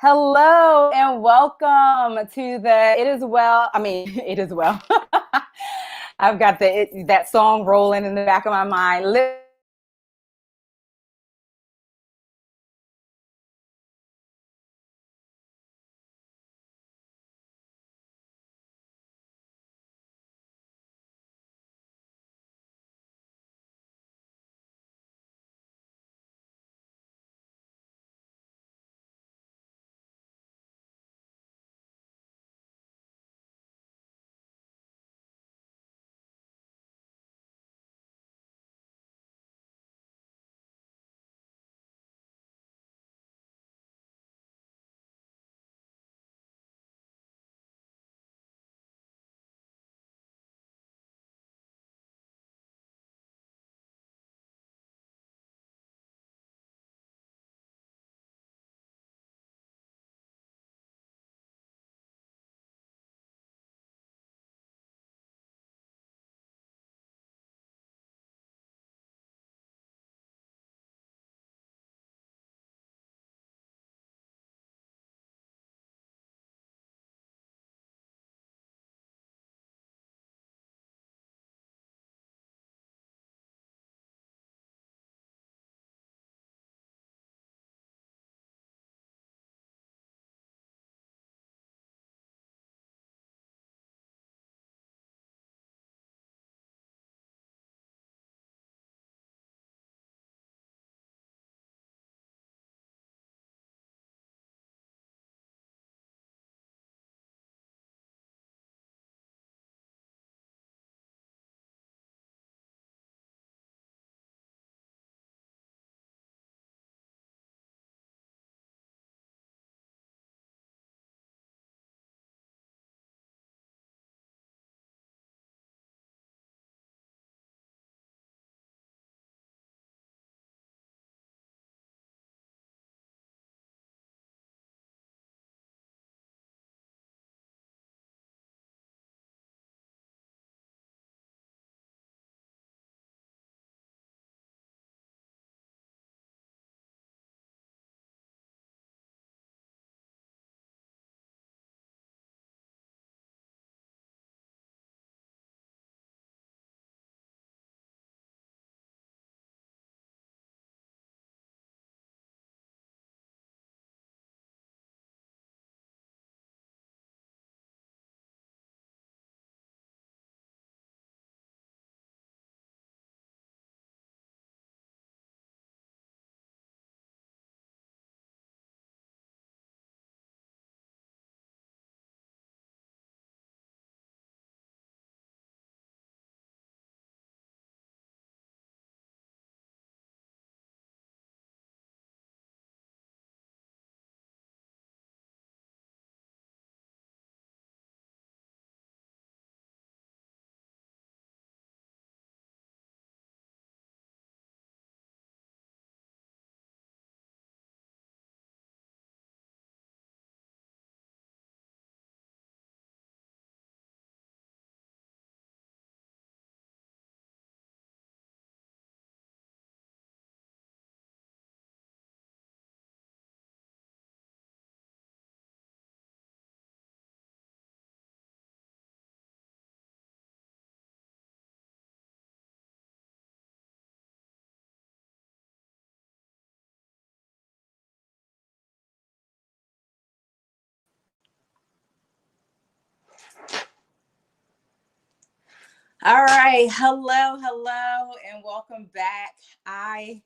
Hello and welcome to the It Is Well. It is well. I've got that song rolling in the back of my mind. All right. Hello, and welcome back. I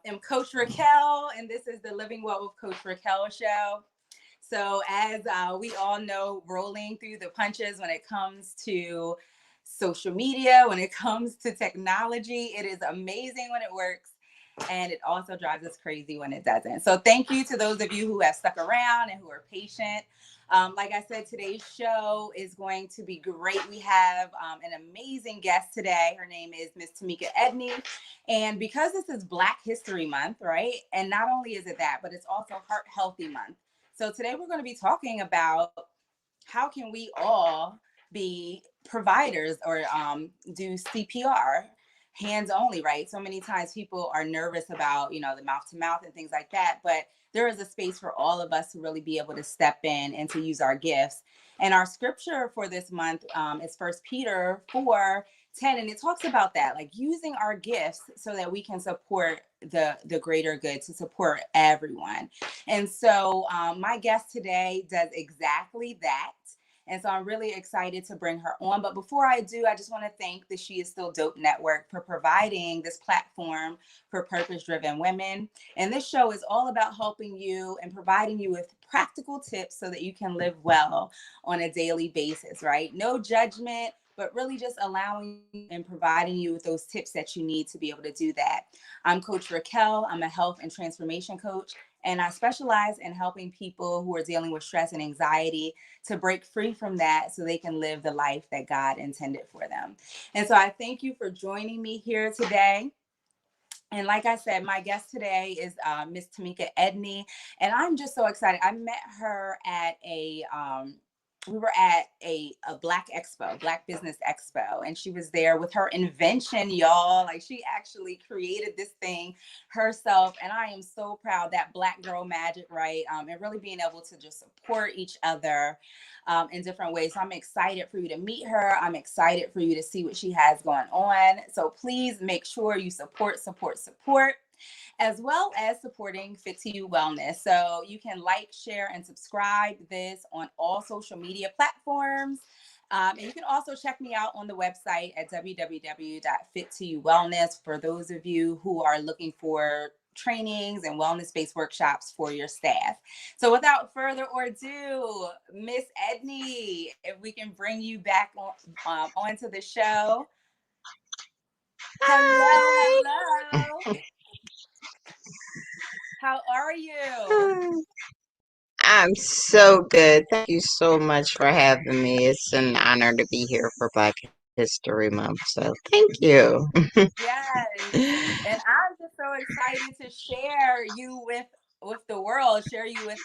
am Coach Racquel, and this is the Living Well with Coach Racquel show. So, as we all know, rolling through the punches when it comes to social media, when it comes to technology, it is amazing when it works. And it also drives us crazy when it doesn't. So thank you to those of you who have stuck around and who are patient. Like I said, today's show is going to be great. We have an amazing guest today. Her name is Miss Timika Edney. And because this is Black History Month, right? And not only is it that, but it's also Heart Healthy Month. So today we're going to be talking about how can we all be providers or do CPR. hands only, right? So many times people are nervous about, the mouth to mouth and things like that, but there is a space for all of us to really be able to step in and to use our gifts. And our scripture for this month is First Peter 4:10, and it talks about that, like using our gifts so that we can support the greater good, to support everyone. And so my guest today does exactly that. And so I'm really excited to bring her on. But before I do, I just want to thank the She Is Still Dope Network for providing this platform for purpose-driven women. And this show is all about helping you and providing you with practical tips so that you can live well on a daily basis, right? No judgment, but really just allowing and providing you with those tips that you need to be able to do that. I'm Coach Racquel. I'm a health and transformation coach, and I specialize in helping people who are dealing with stress and anxiety to break free from that so they can live the life that God intended for them. And so I thank you for joining me here today. And like I said, my guest today is Miss Timika Edney, and I'm just so excited. I met her at we were at a Black Expo, Black Business Expo, and she was there with her invention, y'all. Like, she actually created this thing herself, and I am so proud. That Black girl magic, right? And really being able to just support each other in different ways. So I'm excited for you to meet her. I'm excited for you to see what she has going on. So please make sure you support, as well as supporting Fit to You Wellness. So you can like, share, and subscribe this on all social media platforms. And you can also check me out on the website at www.fit2wellness for those of you who are looking for trainings and wellness-based workshops for your staff. So without further ado, Miss Edney, if we can bring you back onto the show. Hi. Hello. How are you? I'm so good. Thank you so much for having me. It's an honor to be here for Black History Month. So thank you. Yes. And I'm just so excited to share you with the world, share you with,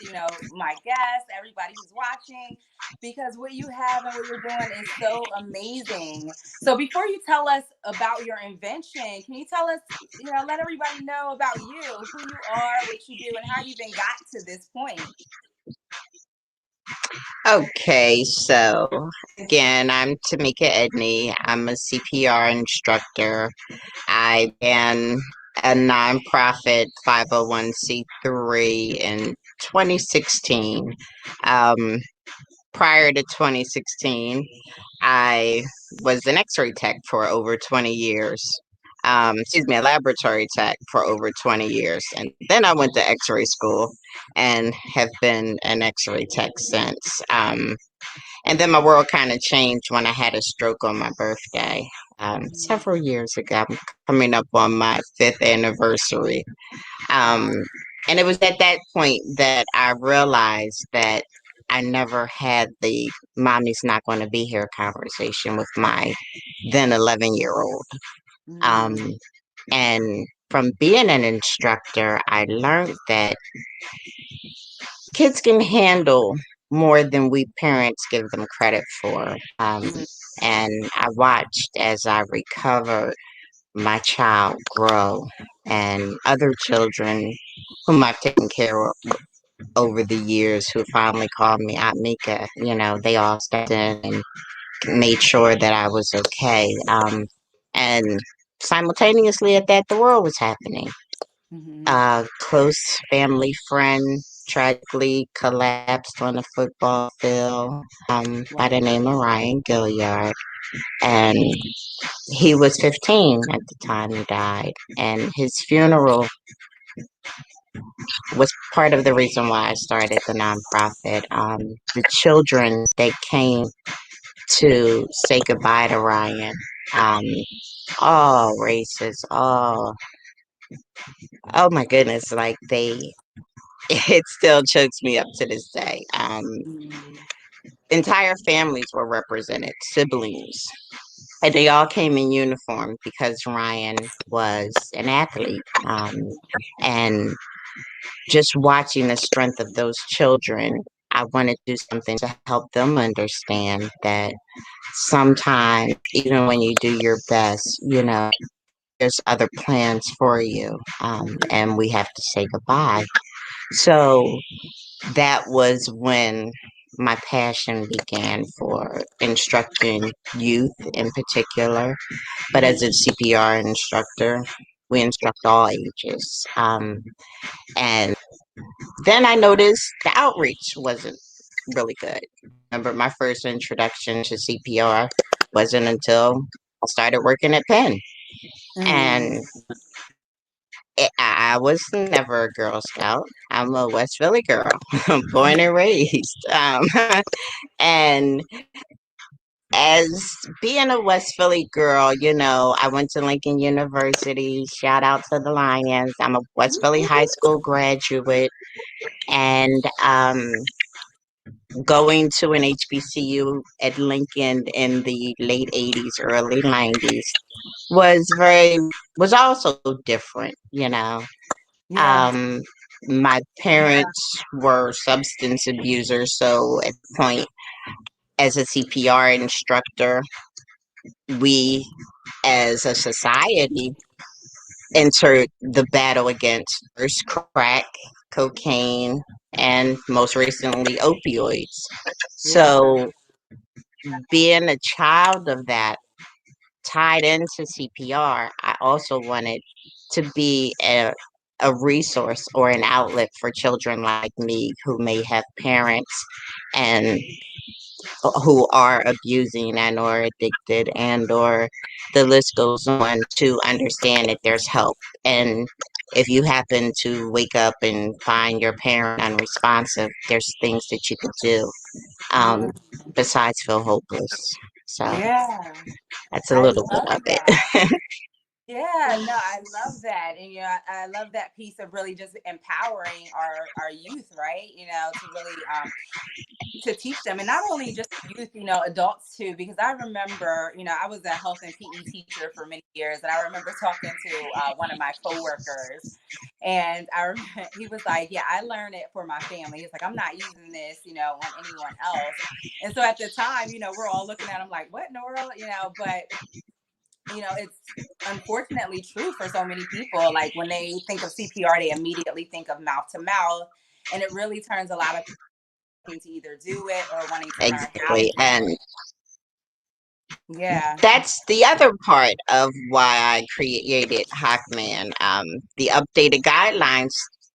my guests, everybody who's watching, because what you have and what you're doing is so amazing. So before you tell us about your invention, can you tell us, let everybody know about you, who you are, what you do, and how you even got to this point? Okay, so again, I'm Timika Edney. I'm a CPR instructor. I ran a nonprofit 501c3 in 2016. Um, Prior to 2016, I was an x-ray tech for over 20 years. A laboratory tech for over 20 years. And then I went to x-ray school and have been an x-ray tech since. And then my world kind of changed when I had a stroke on my birthday several years ago. I'm coming up on my fifth anniversary. Um, and it was at that point that I realized that I never had the mommy's not going to be here conversation with my then 11-year-old. Um, Mm, and from being an instructor, I learned that kids can handle more than we parents give them credit for. mm, And I watched as I recovered my child grow and other children whom I've taken care of over the years who finally called me Aunt Mika. They all stepped in and made sure that I was okay. And simultaneously at that, the world was happening. mhm. A close family friend tragically collapsed on a football field by the Wow. name of Ryan Gilliard. And he was 15 at the time he died. And his funeral was part of the reason why I started the nonprofit. The children that came to say goodbye to Ryan, um, all races, oh my goodness, like it still chokes me up to this day. Mm, Entire families were represented, siblings, and they all came in uniform because Ryan was an athlete. And just watching the strength of those children, I wanted to do something to help them understand that sometimes, even when you do your best, there's other plans for you, and we have to say goodbye. So that was when my passion began for instructing youth in particular. But as a Mhm. CPR instructor, we instruct all ages. And then I noticed the outreach wasn't really good. Remember, my first introduction to CPR wasn't until I started working at Penn. Mhm. And I was never a Girl Scout. I'm a West Philly girl, born and raised. And as being a West Philly girl, I went to Lincoln University. Shout out to the Lions. I'm a West Philly High School graduate. And going to an HBCU at Lincoln in the late 80s, early 90s was also different. Yeah. Um, my parents were substance abusers, so at the point, as a CPR instructor, we as a society entered the battle against first crack, cocaine, and most recently opioids. Yeah. So being a child of that tied into CPR, I also wanted to be a resource or an outlet for children like me who may have parents and who are abusing and or addicted and or the list goes on, to understand that there's help. And if you happen to wake up and find your parent unresponsive, there's things that you could do, um, Mhm. besides feel hopeless. So Yeah. that's a I little bit love of that. it. Yeah, no, I love that. And I love that piece of really just empowering our youth, right? To really to teach them, and not only just youth, adults too, because I remember, I was a health and PE teacher for many years, and I remember talking to one of my coworkers, and he was like, yeah, I learned it for my family. He's like, I'm not using this, on anyone else. And so at the time, we're all looking at him like, what in the world, but it's unfortunately true for so many people. Like when they think of CPR, they immediately think of mouth to mouth, and it really turns a lot of people to either do it or wanting to learn how to Exactly. do it. And Yeah. that's the other part of why I created Hawkman. The updated guidelines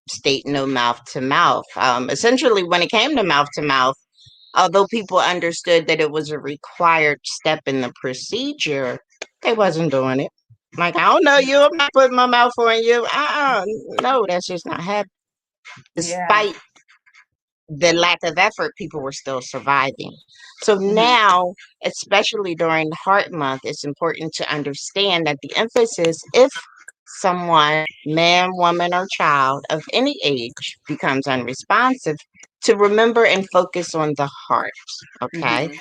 state no mouth to mouth. Essentially, when it came to mouth, although people understood that it was a required step in the procedure, they wasn't doing it. Like, I don't know you, I'm not putting my mouth on you. No, that's just not happening. Yeah. Despite the lack of effort, people were still surviving. So Hmm. now, especially during Heart Month, it's important to understand that the emphasis, if someone, man, woman, or child of any age, becomes unresponsive, to remember and focus on the heart. Okay, Hmm.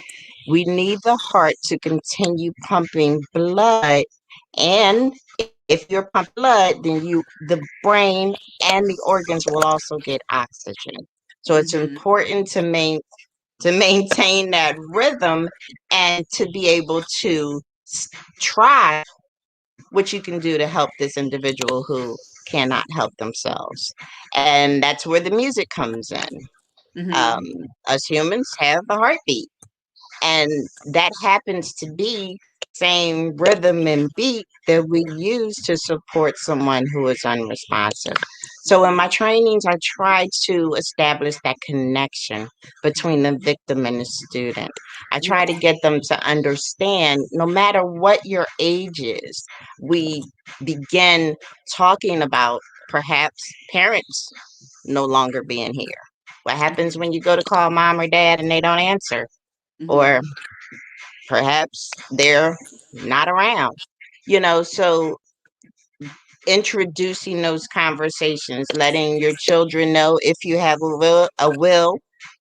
we need the heart to continue pumping blood, and if you're pumping blood, then the brain and the organs will also get oxygen. So it's Hmm. important to maintain that rhythm and to be able to try what you can do to help this individual who cannot help themselves. And that's where the music comes in. Hmm. Um, us humans have a heartbeat, and that happens to be same rhythm and beat that we use to support someone who is unresponsive. So in my trainings, I try to establish that connection between the victim and the student. I try to Yeah. get them to understand, no matter what your age is, we begin talking about perhaps parents no longer being here. What happens when you go to call mom or dad and they don't answer? Hmm. Or perhaps they're not around. So introducing those conversations, letting your children know, if you have a will,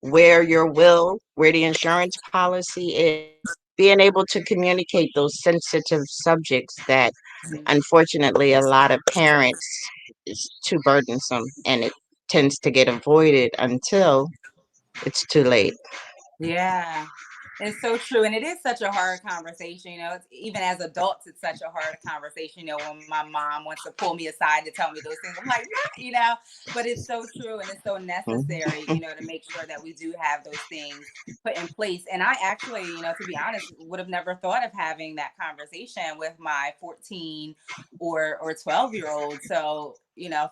where the insurance policy is, being able to communicate those sensitive subjects that unfortunately a lot of parents is too burdensome, and it tends to get avoided until it's too late. Yeah. It's so true. And it is such a hard conversation. It's, even as adults, it's such a hard conversation. When my mom wants to pull me aside to tell me those things, I'm like, nah, but it's so true. And it's so necessary, Mhm. to make sure that we do have those things put in place. And I actually, to be honest, would have never thought of having that conversation with my 14 or 12-year-old. So,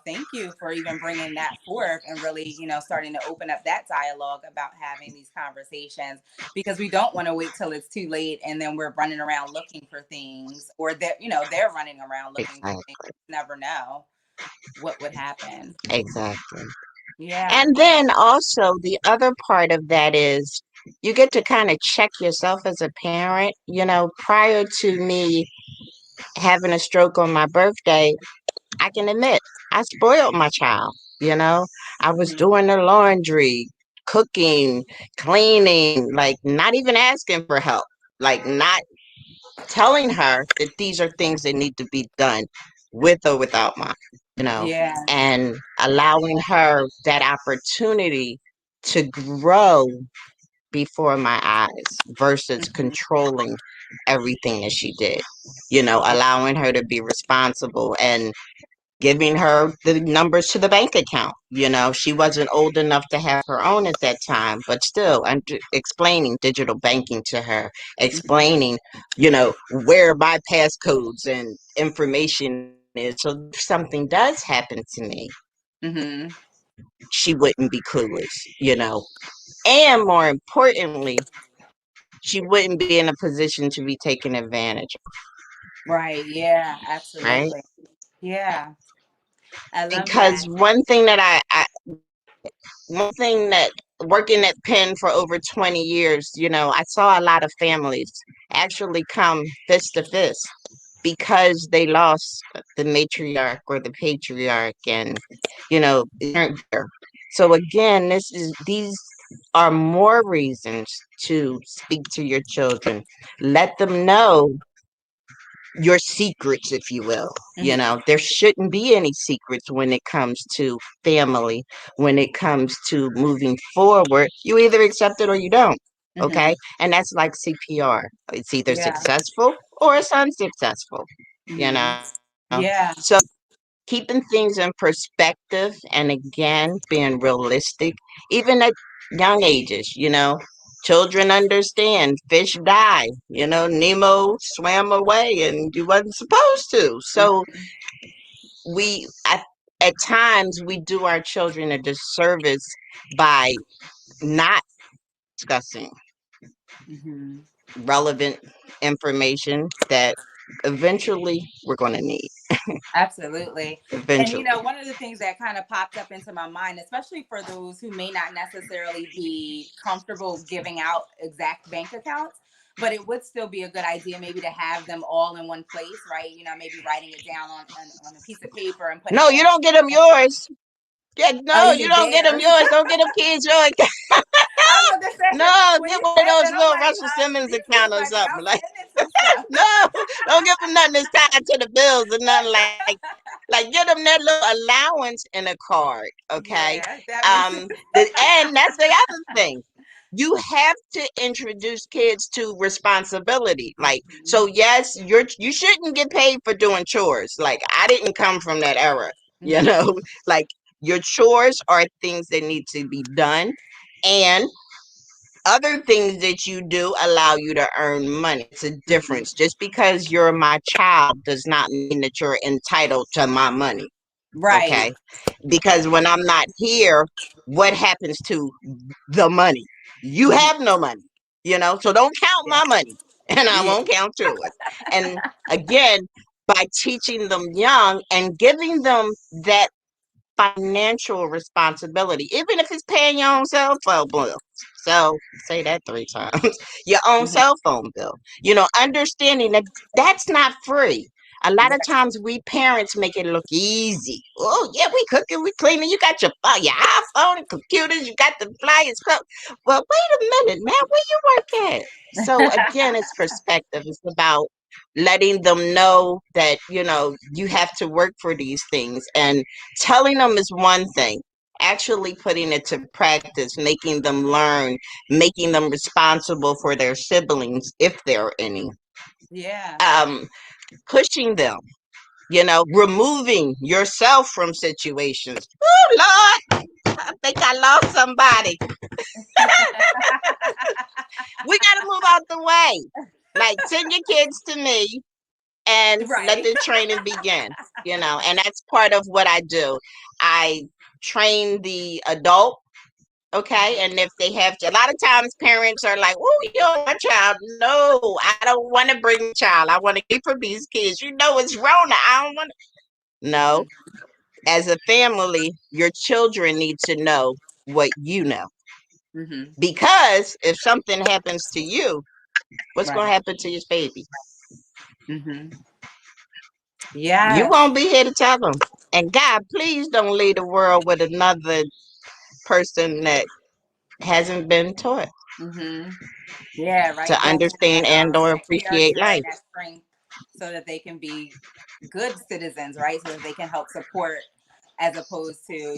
thank you for even bringing that forth and really, starting to open up that dialogue about having these conversations, because we don't want to wait till it's too late and then we're running around looking for things, or they're running around looking for things. Exactly. You never know what would happen. Exactly. Yeah. And then also the other part of that is you get to kind of check yourself as a parent. Prior to me having a stroke on my birthday, I can admit I spoiled my child. You know, I was Hmm. doing the laundry, cooking, cleaning, like not even asking for help, like not telling her that these are things that need to be done with or without mom, Yeah. and allowing her that opportunity to grow before my eyes versus Hmm. controlling everything that she did, Yeah. allowing her to be responsible and giving her the numbers to the bank account. She wasn't old enough to have her own at that time, but still explaining digital banking to her, Hmm. explaining, where my passcodes and information is. So if something does happen to me, Hmm. she wouldn't be clueless. And more importantly, she wouldn't be in a position to be taken advantage Right. Yeah. of, right? Absolutely. Yeah. I love Because that. one thing that working at Penn for over 20 years, I saw a lot of families actually come fist to fist because they lost the matriarch or the patriarch, and they weren't there. So again, these are more reasons to speak to your children. Let them know your secrets, if you will. Hmm. There shouldn't be any secrets when it comes to family, when it comes to moving forward. You either accept it or you don't. Hmm. Okay. And that's like CPR. It's either Yeah. successful or it's unsuccessful, you Hmm. know. Yeah. So keeping things in perspective and again being realistic, even at young ages, children understand fish die, Nemo swam away and you wasn't supposed to. So Hmm. we at times we do our children a disservice by not discussing Hmm. relevant information that eventually we're going to need. Absolutely. And Eventually. one of the things that kind of popped up into my mind, especially for those who may not necessarily be comfortable giving out exact bank accounts, but it would still be a good idea maybe to have them all in one place, right? Maybe writing it down on a piece of paper and putting No, it you don't get them on. yours. Yeah, Oh, no, you you mean don't get them theirs? yours. Don't get them kids yours. I'm about to say, because No, when get you one of said those that, I'm little like, Russell Simmons these account kids or might think something. I'm Like, spending some stuff. no, don't give them nothing that's tied to the bills or nothing like get them that little allowance in a card, okay? Yeah, that makes sense. And that's the other thing. You have to introduce kids to responsibility. Like, Hmm. so yes, you shouldn't get paid for doing chores. Like, I didn't come from that era, you Hmm. know. Like, your chores are things that need to be done, and other things that you do allow you to earn money. It's a Hmm. difference. Just because you're my child does not mean that you're entitled to my money. Right. Okay. Because when I'm not here, what happens to the money? You Hmm. have no money, so don't count Yeah. my money and I Yeah. won't count yours. And again, by teaching them young and giving them that financial responsibility, even if it's paying your own cell phone bill. So say that 3 times. Your own Mhm. cell phone bill. Understanding that that's not free. A lot of Right. times we parents make it look easy. Oh yeah, we cooking, we cleaning. You got your iPhone and computers. You got the flyers. Well, wait a minute, man. Where you work at? So again, it's perspective. It's about letting them know that you have to work for these things, and telling them is one thing, actually putting it to practice, making them learn, making them responsible for their siblings, if there are any, Yeah. um, pushing them, you know, removing yourself from situations. Oh, Lord, I think I lost somebody. We got to move out the way. Like, send your kids to me and let Right. the training begin, you know, and that's part of what I do. I train the adult. Okay, Mhm. and if they have to, a lot of times parents are like, "Oh, you don't want my child." No, I don't want to bring the child. I want to keep from these kids. You know, it's Rona. I don't want. No, as a family, your children need to know what you know, Mhm. because if something happens to you, what's going to Right. happen to your baby? Mhm. You Yes. won't be here to tell them. And God, please don't leave the world with another person that hasn't been taught Mhm. Yeah, to right. Building understand and or that appreciate character life. and that strength so that they can be good citizens, right? So that they can help support as opposed to,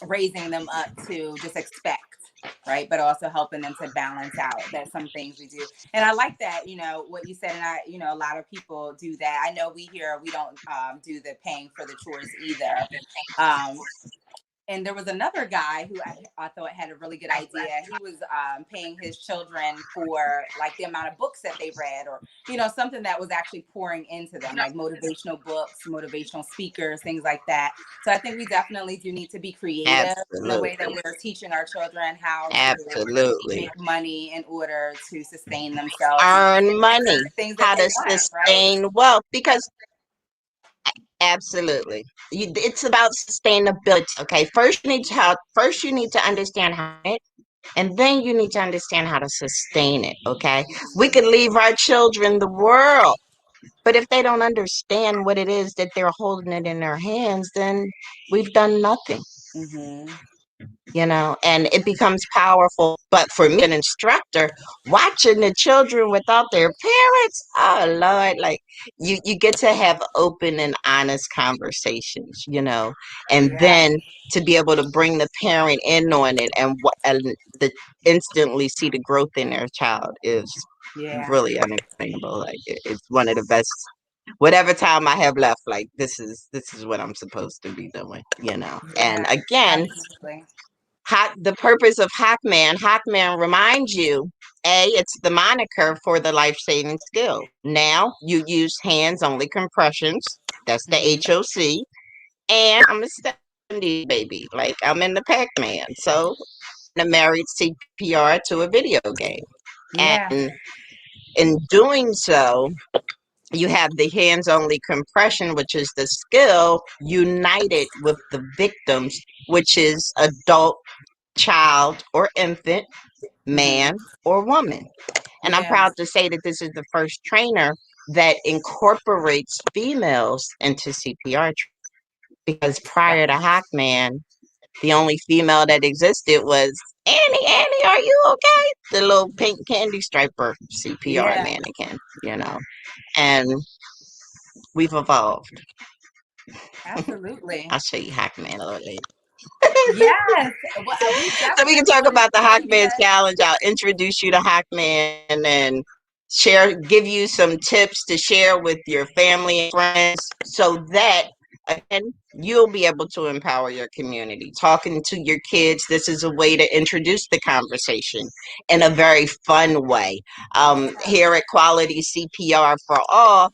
raising them up to just expect, right? But also helping them to balance out that some things we do. And I like that, what you said. And a lot of people do that. I know we here, we don't do the paying for the chores either. Um, and there was another guy who I thought had a really good idea. He was paying his children for like the amount of books that they read, or something that was actually pouring into them, like motivational books, motivational speakers, things like that. So I think we definitely do need to be creative in the way that Absolutely. we're teaching our children how to Absolutely. make money in order to sustain themselves and Earn money, the things that how they to want, right? sustain wealth, because absolutely, it's about sustainability. Okay, first you need to understand how it, and then you need to understand how to sustain it. Okay, we could leave our children the world, but if they don't understand what it is that they're holding it in their hands, then we've done nothing. Mm-hmm. You know, and it becomes powerful. But for me, an instructor, watching the children without their parents, oh Lord, like you get to have open and honest conversations, you know, and Yeah. then to be able to bring the parent in on it, and the instantly see the growth in their child is Yeah. really unexplainable. Like it's one of the best. Whatever time I have left, like this is what I'm supposed to be doing, you know. And Yeah. again, Absolutely. the purpose of Hackman reminds you, it's the moniker for the life-saving skill. Now you use hands-only compressions. That's the Mm-hmm. HOC. And I'm a 70 baby. Like I'm in the Pac-Man. So I'm a married CPR to a video game. Yeah. And in doing so, you have the hands-only compression, which is the skill, united with the victims, which is adult, child, or infant, Mm-hmm. man, or woman. And I'm Yeah. proud to say that this is the first trainer that incorporates females into CPR, because prior to Hawkman, the only female that existed was Annie, are you okay? The little pink candy striper CPR Yeah. mannequin, you know. And we've evolved. Absolutely. I'll show you Hawkman a little later. Yes. Well, we So we can definitely talk want to about the see it Hawkman because. challenge. I'll introduce you to Hawkman and give you some tips to share with your family and friends, so that again you'll be able to empower your community. Talking to your kids, this is a way to introduce the conversation in a very fun way. Yeah. Here at Quality CPR for All,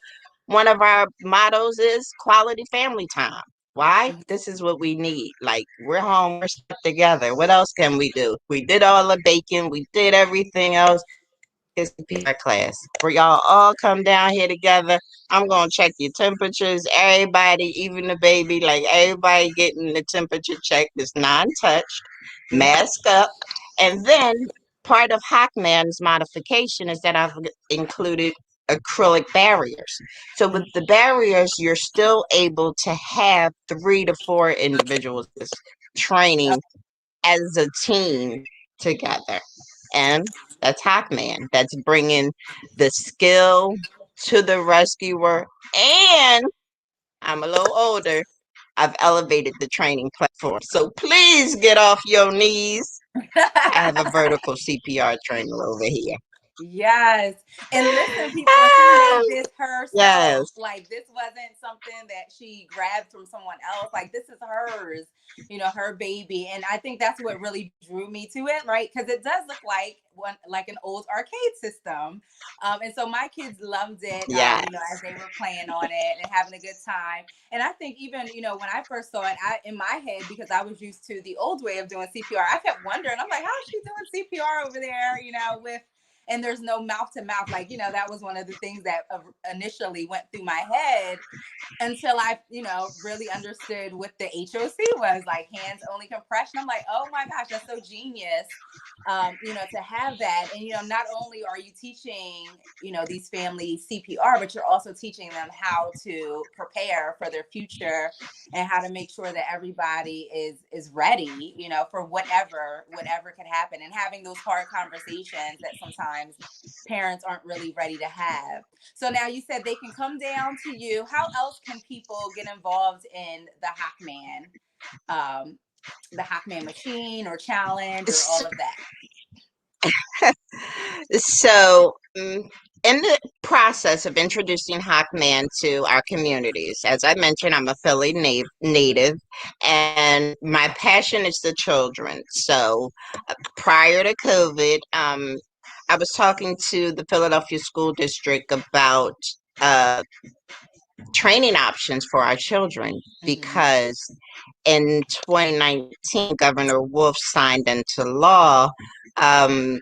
one of our mottos is quality family time. Why? Mhm. This is what we need. Like, we're home, we're stuck together. What else can we do? We did all the baking, we did everything else. It's CPR class where y'all all come down here together. I'm gonna check your temperatures, everybody, even the baby, like everybody getting the temperature checked. It's non-touched, Yeah. mask up, and then part of Hackman's modification is that I've included acrylic barriers. So with Mhm. the barriers, you're still able to have 3 to 4 individuals training as a team together. And that's Hackman. That's bringing the skill to the rescuer. And I'm a little older. I've elevated the training platform. So please get off your knees. I have a vertical CPR trainer over here. Yes. And listen, people, she Ah, made this herself. yes. Like, this wasn't something that she grabbed from someone else. Like, this is hers, her baby. And I think that's what really drew me to it, right? Because it does look like like an old arcade system. And so my kids loved it, Yes. as they were playing on it and having a good time. And I think even, when I first saw it, in my head, because I was used to the old way of doing CPR, I kept wondering, I'm like, how's she doing CPR over there, with and there's no mouth to mouth. Like, that was one of the things that initially went through my head until I, really understood what the HOC was, like hands only compression. I'm like, oh my gosh, that's so genius. To have that. And, not only are you teaching, these families CPR, but you're also teaching them how to prepare for their future and how to make sure that everybody is ready, for whatever could happen, and having those hard conversations that sometimes parents aren't really ready to have. So now you said they can come down to you. How else can people get involved in um, the Hackman machine or challenge or all of that? So, in the process of introducing Hawkman to our communities, as I mentioned, I'm a Philly native, and my passion is the children. So, prior to COVID, I was talking to the Philadelphia School District about uh, training options for our children Mm-hmm. because in 2019, Governor Wolf signed into law. Um,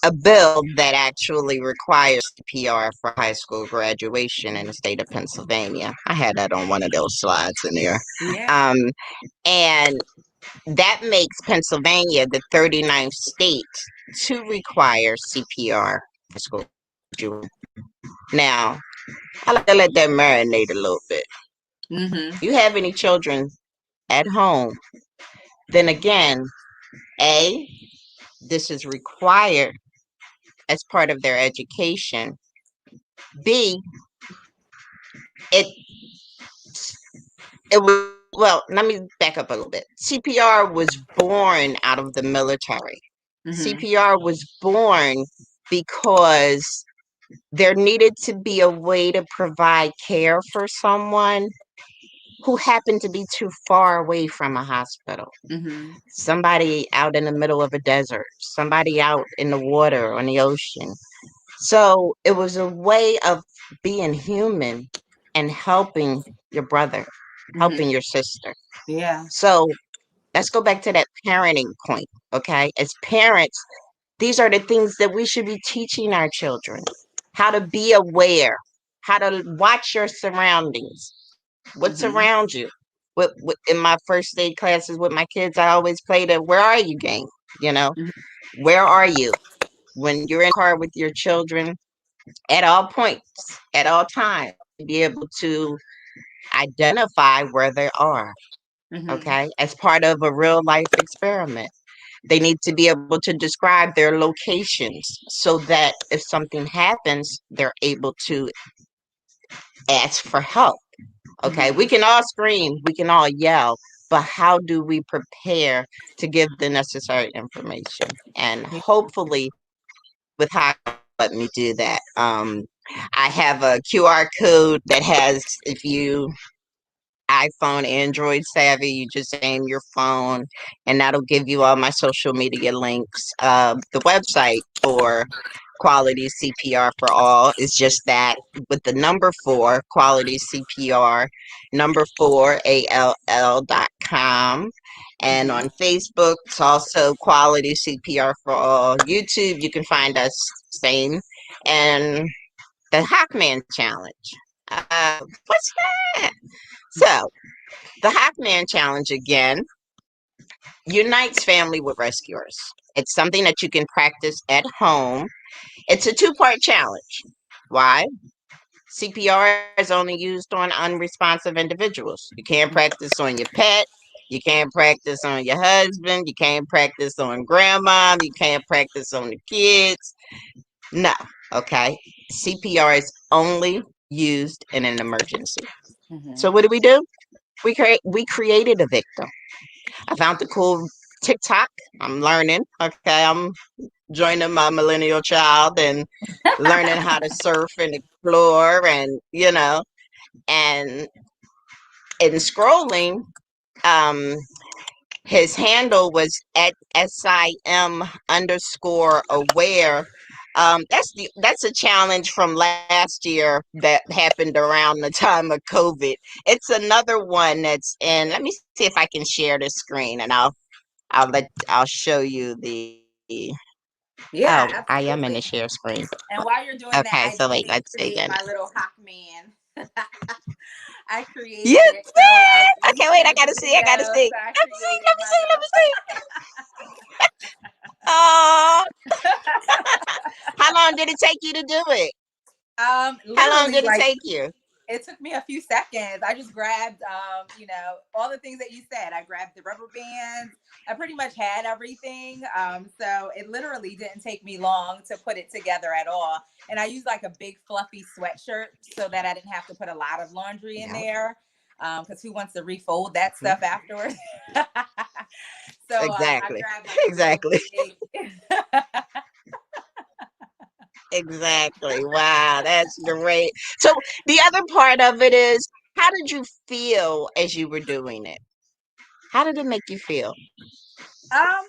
a bill that actually requires CPR for high school graduation in the state of Pennsylvania. I had that on one of those slides in there. Yeah. Um, and that makes Pennsylvania the 39th state to require CPR for school graduation. Now, I like to let that marinate a little bit. Mm-hmm. You have any children at home, then again, A, this is required as part of their education. B, it it was, well, let me back up a little bit. CPR was born out of the military. Mm-hmm. CPR was born because there needed to be a way to provide care for someone who happened to be too far away from a hospital. Mm-hmm. Somebody out in the middle of a desert, somebody out in the water on the ocean. So it was a way of being human and helping your brother, Mm-hmm. helping your sister. Yeah. So let's go back to that parenting point, okay? As parents, these are the things that we should be teaching our children. How to be aware, how to watch your surroundings, what's Mm-hmm. around you. In my first aid classes with my kids, I always play the "Where are you" game. You know, Mm-hmm. where are you when you're in the car with your children? At all points, at all times, be able to identify where they are. Mm-hmm. Okay, as part of a real life experiment. They need to be able to describe their locations so that if something happens, they're able to ask for help. Okay, we Mm-hmm. can all scream, we can all yell, but how do we prepare to give the necessary information? And Yeah. hopefully, with how let me do that. I have a QR code that has, if you iPhone, Android savvy, you just aim your phone and that'll give you all my social media links. The website for Quality CPR for All is just that with the number four, Quality CPR, number four, ALL.com. And Mm-hmm. on Facebook, it's also Quality CPR for All. YouTube, you can find us same. And the Hackman Challenge. What's that? So, the Hackman Challenge again unites family with rescuers. It's something that you can practice at home. It's a two-part challenge. Why? CPR is only used on unresponsive individuals. You can't practice on your pet. You can't practice on your husband. You can't practice on grandma. You can't practice on the kids. No. Okay. CPR is only used in an emergency. So Mhm. what do? We created a victim. I found the cool TikTok. I'm learning. Okay, I'm joining my millennial child and learning how to surf and explore and and in scrolling, um his handle was at sim_aware. That's a challenge from last year that happened around the time of COVID. It's another one that's in. Let me see if I can share the screen, and I'll show you the. Oh, Yeah, I am in the absolutely. share screen. And while you're doing Okay, that, I so wait, did let's see create again. my little hawk man. I You created it. So did? you Okay, wait, I see the gotta see. I video. gotta see. So I Let me see. created Let me my see. Let little. me see. Oh, how long did it take you to do it? How long Literally, did it like take you? it took me a few seconds. I just grabbed, all the things that you said. I grabbed the rubber bands. I pretty much had everything. So it literally didn't take me long to put it together at all. And I used like a big fluffy sweatshirt so that I didn't have to put a lot of laundry in Yeah. there. Because who wants to refold that Mhm. stuff afterwards? So I Exactly. grabbed like a real Exactly. big. Exactly. Wow, that's great. So the other part of it is, how did you feel as you were doing it? How did it make you feel? um,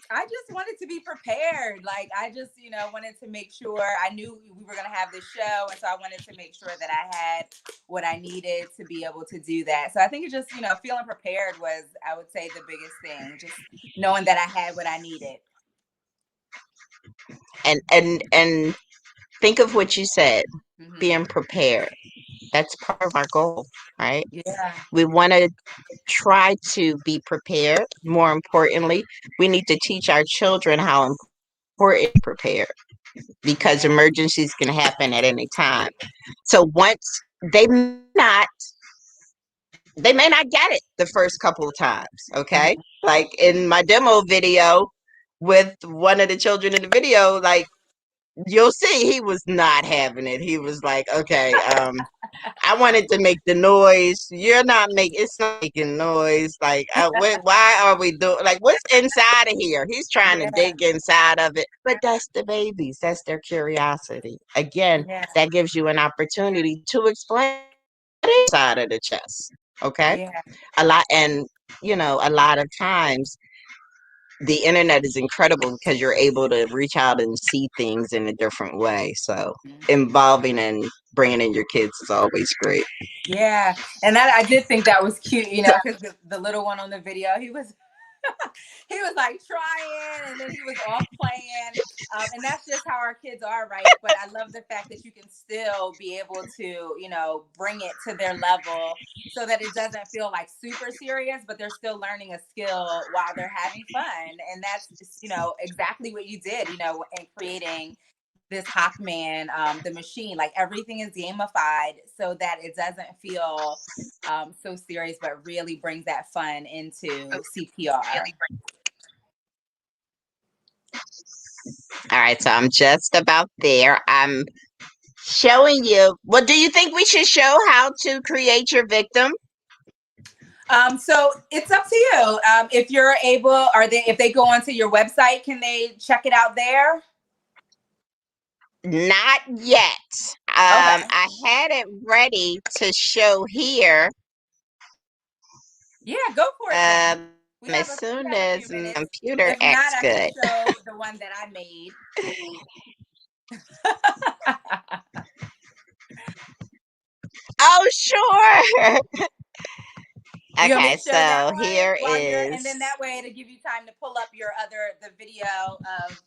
I just wanted to be prepared. Like I just, wanted to make sure I knew we were going to have this show, and so I wanted to make sure that I had what I needed to be able to do that. So I think it just, feeling prepared was, I would say, the biggest thing. Just knowing that I had what I needed. And think of what you said, Hmm. being prepared. That's part of our goal, right? Yeah. We want to try to be prepared. More importantly, we need to teach our children how important prepare because Yeah. emergencies can happen at any time. So once they may not they may not get it the first couple of times, okay? Mhm. Like in my demo video with one of the children in the video, like you'll see he was not having it. He was like, okay, I wanted to make the noise. You're not making. It's not making noise. Like, why are we doing? Like, what's inside of here? He's trying to Yeah. dig inside of it. But that's the babies. That's their curiosity. Again, Yeah. that gives you an opportunity to explain what is inside of the chest. Okay, Yeah. a lot, and a lot of times the internet is incredible because you're able to reach out and see things in a different way. So involving and bringing in your kids is always great. Yeah. And that I did think that was cute, So, because the little one on the video, he was like trying, and then he was off playing, and that's just how our kids are, right? But I love the fact that you can still be able to, bring it to their level so that it doesn't feel like super serious, but they're still learning a skill while they're having fun. And that's just, exactly what you did, in creating this Hawkman, the machine. Like everything is gamified so that it doesn't feel so serious, but really brings that fun into CPR. all right, so I'm just about there. I'm showing you. Well, do you think we should show how to create your victim? So it's up to you. If you're able, if they go onto your website, can they check it out there? Not yet. Okay. I had it ready to show here. Yeah, go for it then. As We soon have a as we have a my few minutes. computer If acts not, I good. can show the one that I made. Oh, sure. You want me Okay, to share that so one here while you're, and then is. that way to give you time to pull up the video of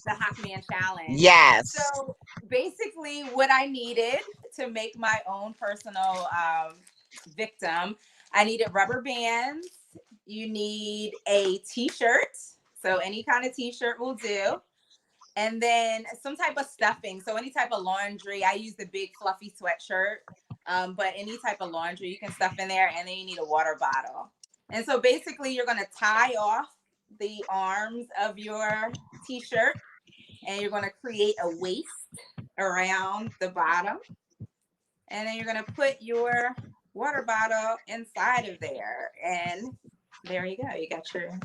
the Hawkman challenge. Yes. So basically, what I needed to make my own personal victim, I needed rubber bands. You need a T-shirt, so any kind of T-shirt will do, and then some type of stuffing. So any type of laundry. I use the big fluffy sweatshirt, but any type of laundry you can stuff in there, and then you need a water bottle. And so basically, you're gonna tie off the arms of your T-shirt, and you're gonna create a waist around the bottom, and then you're gonna put your water bottle inside of there. And there you go. You got your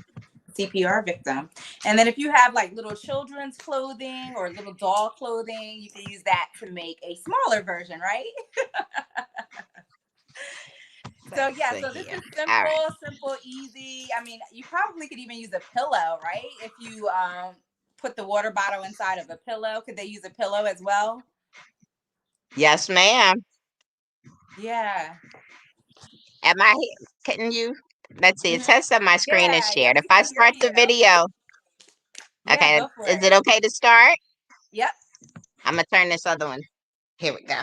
CPR victim. And then if you have like little children's clothing or little doll clothing, you can use that to make a smaller version, right? So Let's yeah, see so this here. is All right. simple, easy. I mean, you probably could even use a pillow, right? If you put the water bottle inside of a pillow, could they use a pillow as well? Yes, ma'am. Yeah. Am I? Can you? Let's see. It Hmm. says that my screen is Yeah, shared. If we I can hear start the you. video, Yeah, okay, go for is it. it okay to start? Yep. I'm gonna turn this other one. Here we go.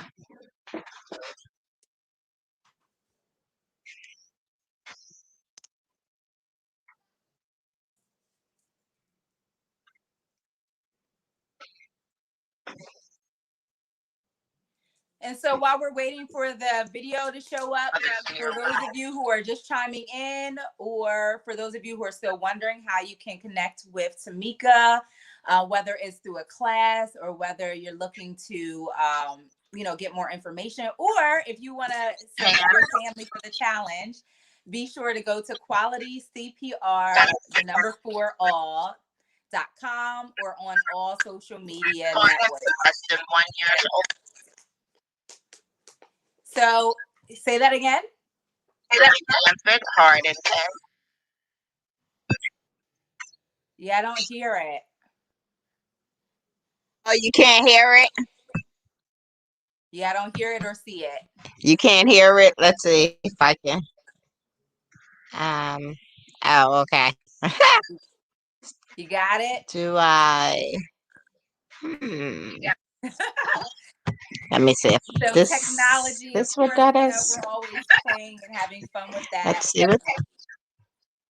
And so while we're waiting for the video to show up, for those of you who are just chiming in, or for those of you who are still wondering how you can connect with Timika, whether it's through a class or whether you're looking to, get more information, or if you want to select your family for the challenge, be sure to go to Quality CPR, the number 4all.com, or on all social media networks. So say that again. Yeah, I don't hear it. Oh, you can't hear it? Yeah, I don't hear it or see it. You can't hear it? Let's see if I can. Um, oh, okay. You got it? Do I? Hmm. Let me see if So this technology, of this what course, that is. we're always playing and having fun with that. Let's see what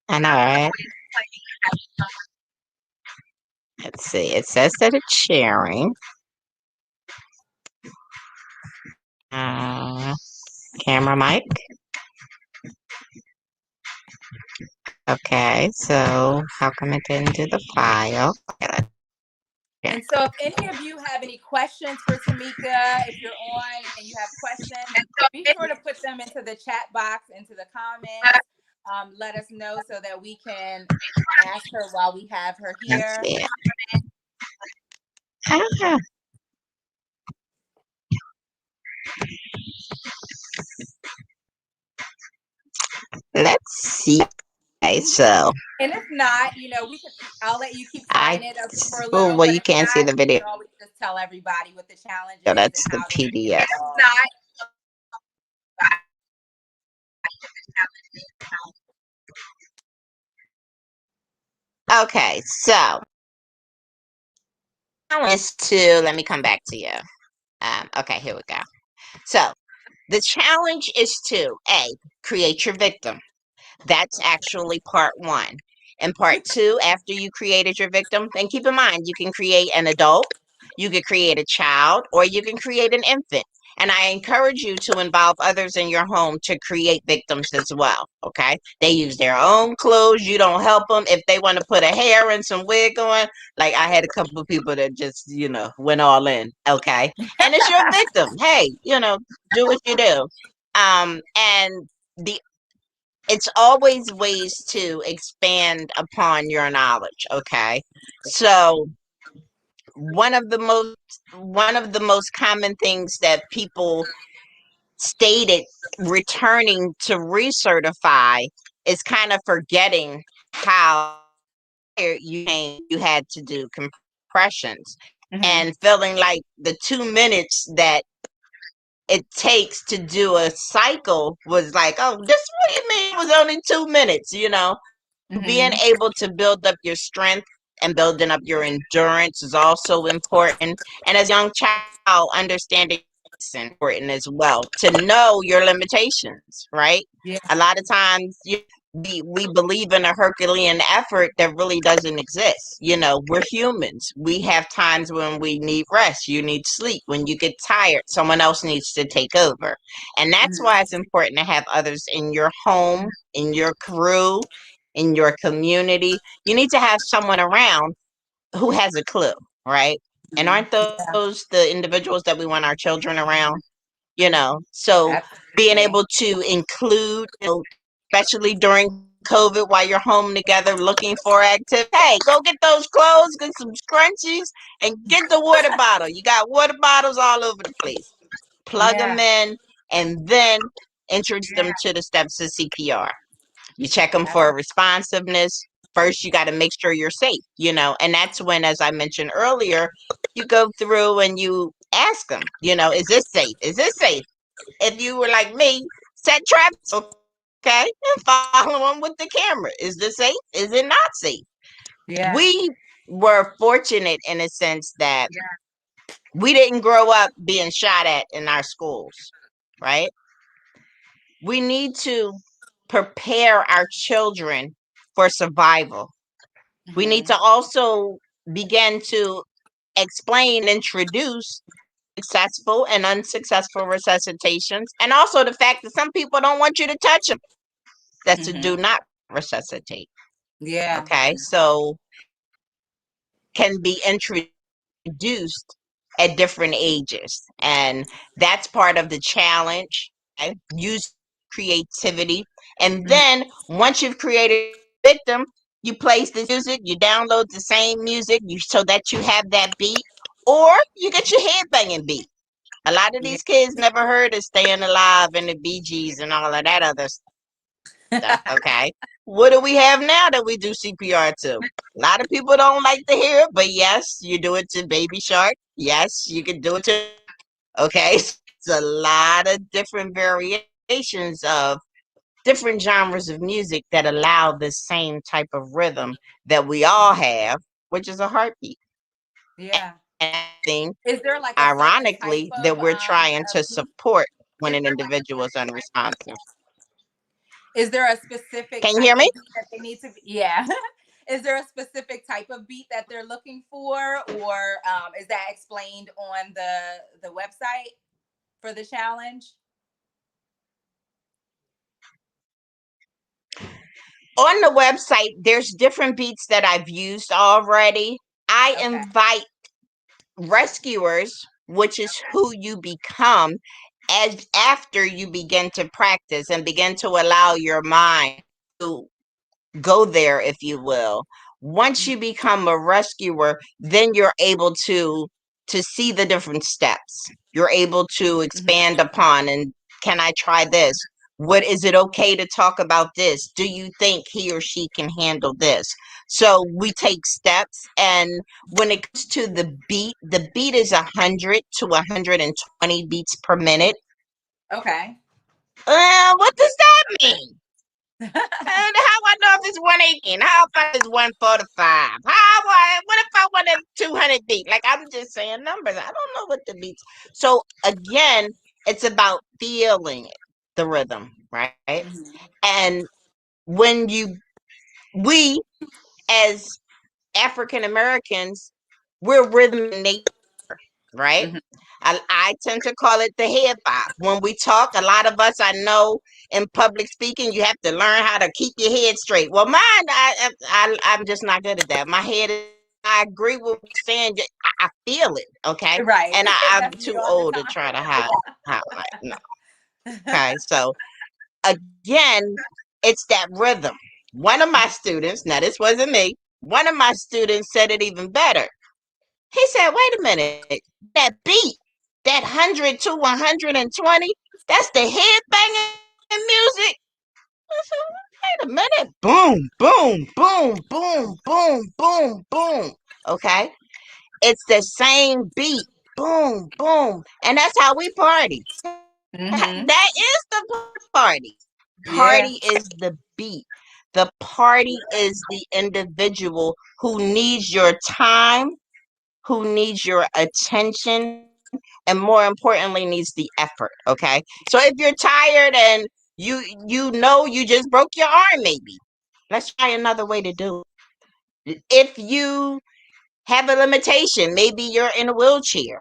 I know, right? Let's see. It says that it's sharing. Uh, camera mic. Okay, so how come it didn't do the file? Okay, let's And so if any of you have any questions for Timika, if you're on and you have questions, be sure to put them into the chat box, into the comments. Let us know so that we can ask her while we have her here. see. Ah, let's see. Okay, so And if not, I'll let you keep I trying it for a oh little, well but you if can't see not, the you video. can always just tell everybody what the challenge So is and that's the how they can get PDF. involved. Okay, so now is to let me come back to you. Okay, here we go. So the challenge is to create your victim. That's actually part one. And part two, after you created your victim, then keep in mind you can create an adult, you could create a child, or you can create an infant. And I encourage you to involve others in your home to create victims as well. Okay. They use their own clothes. You don't help them. If they want to put a hair and some wig on, like I had a couple of people that just, went all in. Okay. And it's your victim. Hey, do what you do. And the it's always ways to expand upon your knowledge, okay? So one of the most common things that people stated returning to recertify is kind of forgetting how you had to do compressions Mm-hmm. and feeling like the 2 minutes that it takes to do a cycle was like, oh, this what you mean it was only 2 minutes, being Mm-hmm. able to build up your strength and building up your endurance is also important. And as a young child, understanding is important as well to know your limitations, right? Yeah. A lot of times we believe in a Herculean effort that really doesn't exist. We're humans. We have times when we need rest. You need sleep. When you get tired, someone else needs to take over. And that's Mm-hmm. why it's important to have others in your home, in your crew, in your community. You need to have someone around who has a clue, right? And aren't Yeah. those the individuals that we want our children around? So being Absolutely. able to include, especially during COVID while you're home together looking for activity, hey, go get those clothes, get some scrunchies, and get the water bottle. You got water bottles all over the place. Plug Yeah. them in, and then introduce them to the steps of CPR. You check them for responsiveness. First, you got to make sure you're safe, and that's when, as I mentioned earlier, you go through and you ask them, is this safe? Is this safe? If you were like me, set traps, okay, and follow them with the camera. Is this safe? Is it not safe? Yeah. We were fortunate in a sense that we didn't grow up being shot at in our schools, right? We need to prepare our children for survival. We need Hmm. to also begin to explain and introduce successful and unsuccessful resuscitations, and also the fact that some people don't want you to touch them. That's a Hmm. do not resuscitate. Yeah. Okay, so can be introduced at different ages, and that's part of the challenge. Okay? Use creativity, and Mhm. then once you've created a victim, you place this music, you download the same music, so that you have that beat, or you get your head banging beat. A lot of Yeah. these kids never heard of Staying Alive and the Bee Gees and all of that other stuff. Okay. What do we have now that we do CPR to? A lot of people don't like to hear it, but yes, you do it to Baby Shark. Yes, you can do it to Rock. Okay. So it's a lot of different variations of different genres of music that allow the same type of rhythm that we all have, which is a heartbeat. Yeah. And that's something, Is there like a certain type ironically, that we're trying to of beat? support when an individual is unresponsive. Is there a specific Can you type hear me? of beat that they need to be? Yeah. Is there a specific type of beat that they're looking for, or is that explained on the website for the challenge? On the website, there's different beats that I've used already. I Okay. invite rescuers, which is who you become as after you begin to practice and begin to allow your mind to go there, if you will. Once you become a rescuer, then you're able to see the different steps. You're able to Mm-hmm. expand upon, and can I try this? What is it okay to talk about this? Do you think he or she can handle this? So we take steps, and when it comes to the beat is 100 to 120 beats per minute. Okay. What does that mean? And how I know if it's 118? How if it's 145? What if I want a 200 beat? Like, I'm just saying numbers. I don't know what the beats. So again, it's about feeling it, the rhythm, right? Mm-hmm. And when we as African Americans, we're rhythm in nature, right? Mm-hmm. I tend to call it the head bob. When we talk, a lot of us, I know, in public speaking, you have to learn how to keep your head straight. Well, mine, I'm just not good at that. My head is. I agree with what you're saying. I feel it, okay, Right. and I'm That's me too all the old to time. try to hide no. Okay, so again, it's that rhythm. One of my students, now this wasn't me. One of my students said it even better. He said, "Wait a minute, that beat, that 100 to 120, that's the headbanging music." I said, "Wait a minute, boom, boom, boom, boom, boom, boom, boom." Okay, it's the same beat, boom, boom, and that's how we party. Mm-hmm. That is the party. Yeah. Party is the beat. The party is the individual who needs your time, who needs your attention, and more importantly needs the effort. Okay, so if you're tired and you just broke your arm, maybe let's try another way to do it. If you have a limitation, maybe you're in a wheelchair,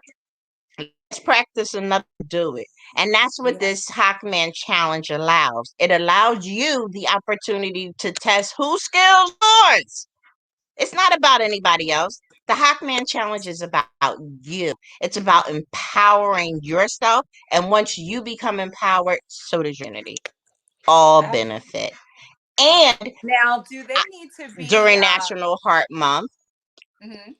let's practice another to do it. And that's what Yeah. this Hawkman challenge allows. It allows you the opportunity to test whose skills yours. It's not about anybody else. The Hackman Challenge is about you. It's about empowering yourself. And once you become empowered, so does your community. All Ab- benefit. And Now, do they need to be? during National Heart Month, Mhm.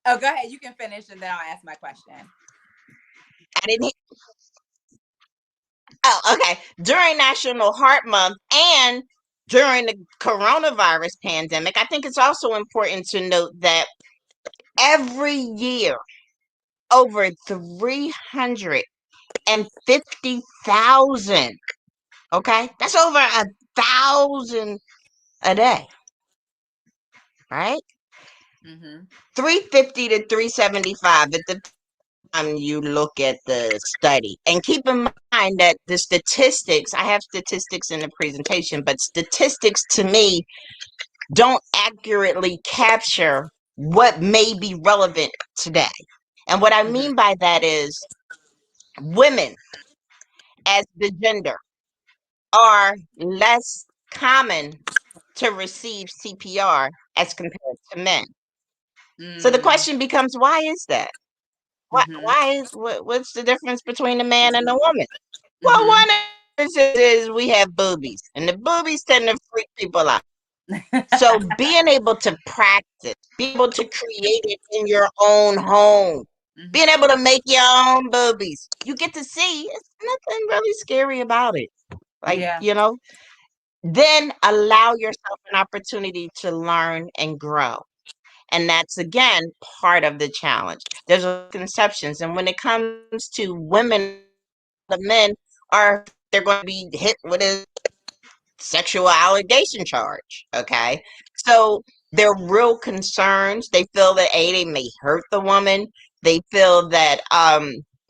Oh, go ahead. You can finish, and then I'll ask my question. I didn't. Oh, okay. During National Heart Month and during the coronavirus pandemic, I think it's also important to note that every year, over 350,000, okay? That's over 1,000 a day, right? Mm-hmm. 350 to 375 at the time you look at the study. And keep in mind that the statistics, I have statistics in the presentation, but statistics to me don't accurately capture what may be relevant today. And what I Mm-hmm. mean by that is women as the gender are less common to receive CPR as compared to men. So the Mm-hmm. question becomes, why is that? What's the difference between a man and a woman? Well, Mm-hmm. one is we have boobies, and the boobies tend to freak people out. So being able to practice, being able to create it in your own home, being able to make your own boobies, you get to see it's nothing really scary about it. Like, Yeah. then allow yourself an opportunity to learn and grow. And that's again part of the challenge. There's conceptions, and when it comes to women, the men are they're going to be hit with a sexual allegation charge. Okay, so they're real concerns. They feel that they may hurt the woman. They feel that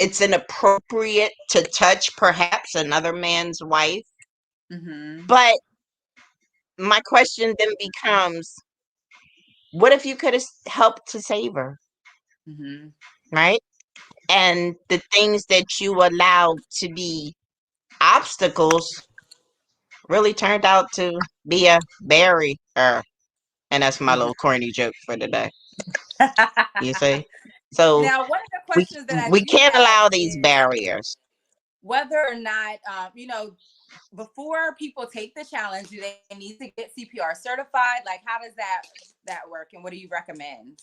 it's inappropriate to touch perhaps another man's wife. Mm-hmm. But my question then becomes, what if you could have helped to save her, Mm-hmm. right? And the things that you allowed to be obstacles really turned out to be a barrier. And that's my Mm-hmm. little corny joke for the day. You see? So Now, one of the we questions that I we do can't have allow these is barriers. whether or not, before people take the challenge, do they need to get CPR certified? Like, how does that work, and what do you recommend?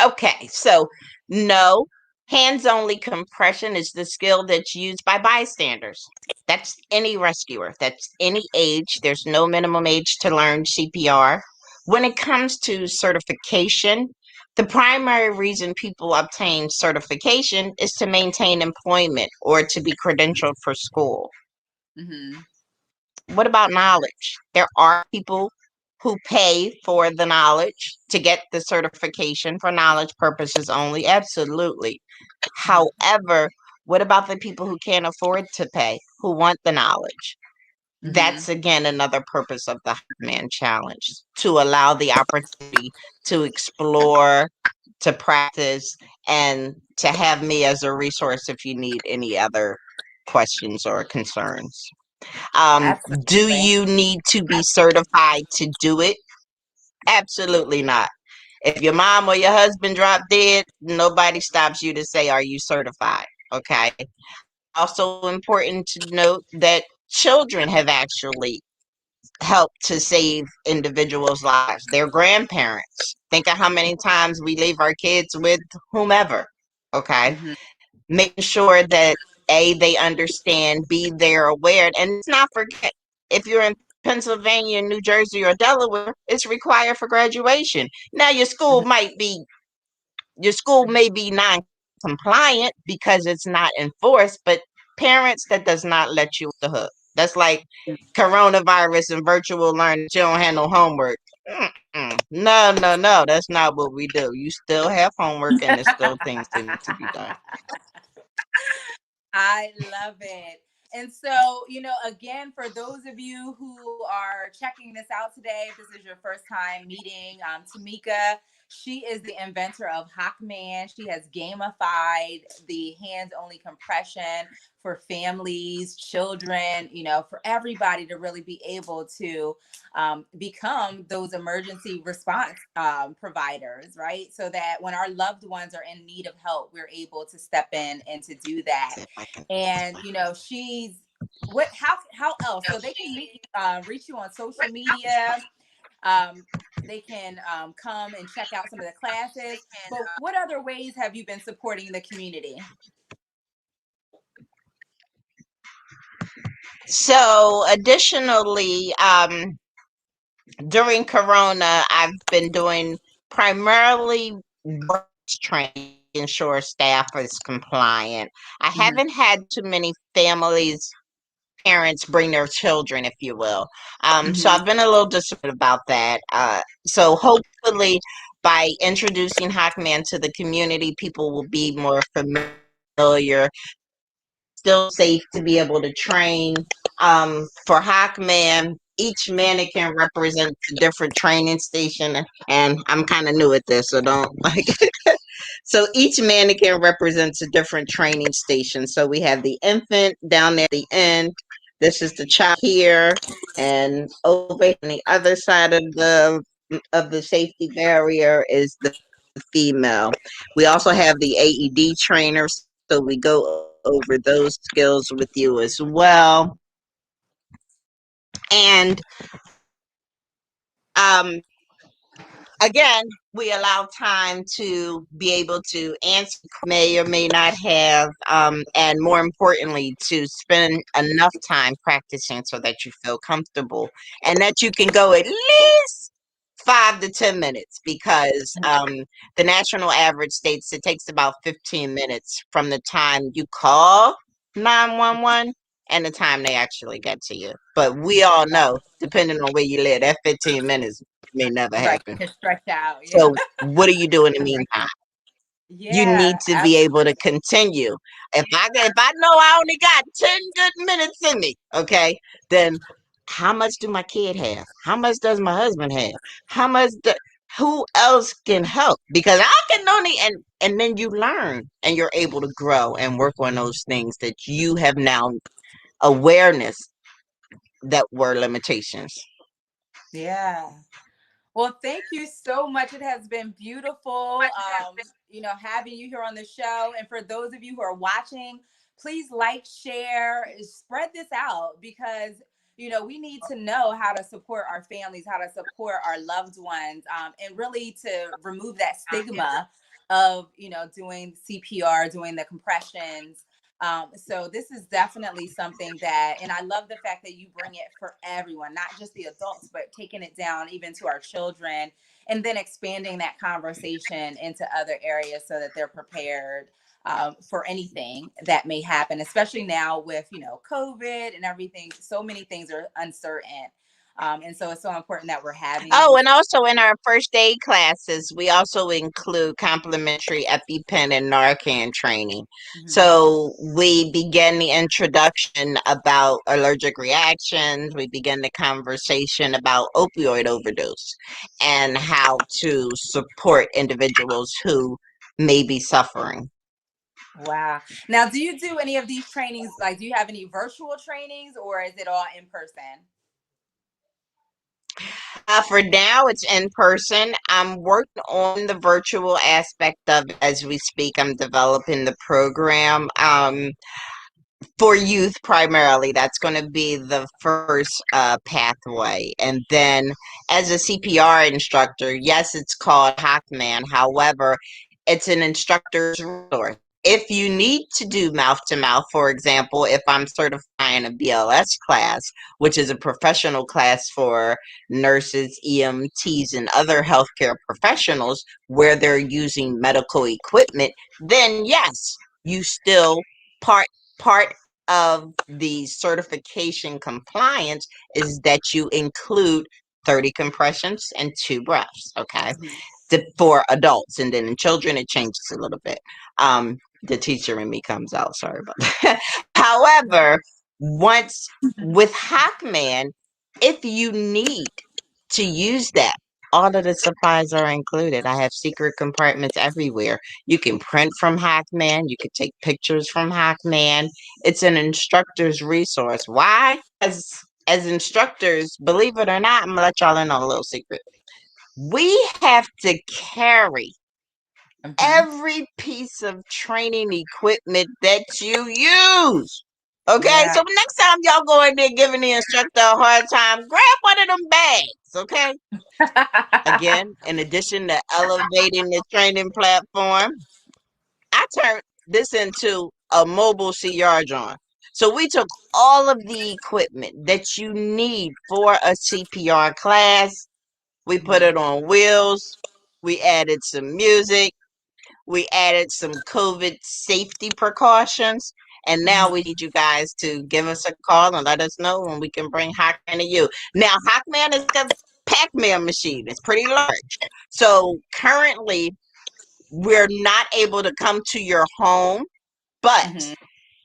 Okay, so no, hands only compression is the skill that's used by bystanders. That's any rescuer, that's any age. There's no minimum age to learn CPR. When it comes to certification, the primary reason people obtain certification is to maintain employment or to be credentialed for school. Mm-hmm. What about knowledge? There are people who pay for the knowledge to get the certification for knowledge purposes only. Absolutely. Mm-hmm. However, what about the people who can't afford to pay, who want the knowledge? Mm-hmm. That's again another purpose of the Man Challenge, to allow the opportunity to explore, to practice, and to have me as a resource if you need any other questions or concerns. Do Absolutely. you need to be certified to do it? Absolutely not. If your mom or your husband drop dead, nobody stops you to say, are you certified? Okay. Also important to note that children have actually helped to save individuals' lives. Their grandparents. Think of how many times we leave our kids with whomever. Okay. Mm-hmm. Making sure that A, they understand, B, they're aware. And let's not forget, if you're in Pennsylvania, New Jersey, or Delaware, it's required for graduation. Now your school may be non-compliant because it's not enforced, but parents, that does not let you off the hook. That's like coronavirus and virtual learning. You don't have no homework. No, no, no. That's not what we do. You still have homework, and there's still things that need to be done. I love it. And so, again, for those of you who are checking this out today, if this is your first time meeting Timika, She is the inventor of Hawkman. She has gamified the hands-only compression for families, children, for everybody to really be able to become those emergency response providers, right? So that when our loved ones are in need of help, we're able to step in and to do that. And she's what? How else? So they can reach you on social media. Um, they can come and check out some of the classes. But what other ways have you been supporting the community? So additionally, during Corona, I've been doing primarily works training, ensure staff is compliant. I Mm-hmm. haven't had too many families, parents bring their children, if you will. So Mm-hmm. I've been a little disappointed about that. So hopefully, by introducing Hawkman to the community, people will be more familiar, still safe to be able to train. For Hawkman, each mannequin represents a different training station, and I'm kind of new at this, so don't like. So each mannequin represents a different training station. So we have the infant down there at the end. This is the child here, and over on the other side of the safety barrier is the female. We also have the AED trainer, so we go over those skills with you as well. And um, again, we allow time to be able to answer may or may not have, and more importantly, to spend enough time practicing so that you feel comfortable and that you can go at least 5 to 10 minutes, because the national average states it takes about 15 minutes from the time you call 911 and the time they actually get to you. But we all know, depending on where you live, that 15 minutes may never Right, happen. can stretch out. Yeah. So what do you do in the meantime? You Yeah. need to be able to continue. If I know I only got 10 good minutes in me, okay, then how much do my kid have? How much does my husband have? How much do, who else can help? Because I can only, and then you learn and you're able to grow and work on those things that you have now awareness that were limitations. Yeah. Well, thank you so much. It has been beautiful, having you here on the show. And for those of you who are watching, please like, share, spread this out, because we need to know how to support our families, how to support our loved ones, and really to remove that stigma of doing CPR, doing the compressions. So this is definitely something that, and I love the fact that you bring it for everyone, not just the adults, but taking it down even to our children, and then expanding that conversation into other areas so that they're prepared for anything that may happen, especially now with, COVID and everything. So many things are uncertain. And so it's so important that we're having Oh, these. and also in our first aid classes, we also include complimentary EpiPen and Narcan training. Mhm. So we begin the introduction about allergic reactions. We begin the conversation about opioid overdose and how to support individuals who may be suffering. Wow. Now, do you do any of these trainings? Like, do you have any virtual trainings, or is it all in person? For now, it's in person. I'm working on the virtual aspect of it as we speak. I'm developing the program. For youth primarily, that's going to be the first pathway. And then as a CPR instructor, yes, it's called Hawkman. However, it's an instructor's resource. If you need to do mouth to mouth, for example, if I'm certifying a BLS class, which is a professional class for nurses, EMTs, and other healthcare professionals where they're using medical equipment, then yes, you still part of the certification compliance is that you include 30 compressions and 2 breaths, okay? Mhm. For adults, and then in children it changes a little bit. The teacher in me comes out, sorry about that. However, once with Hackman, if you need to use that all of the supplies are included. I have secret compartments everywhere. You can print from Hackman. You can take pictures from Hackman. It's an instructor's resource. Why? As instructors, believe it or not, I'm gonna let y'all in on a little secret. We have to carry Mhm. every piece of training equipment that you use. Okay, Yeah. so next time y'all go in there giving the instructor a hard time, grab one of them bags. Okay. Again, in addition to elevating the training platform, I turned this into a mobile CR drawing. So we took all of the equipment that you need for a CPR class, we put Mhm. it on wheels, we added some music, we added some COVID safety precautions, and now Mhm. we need you guys to give us a call and let us know when we can bring Hawkman to you. Now, Hawkman is like a Pac-Man machine. It's pretty large. So currently, we're not able to come to your home, but Mhm.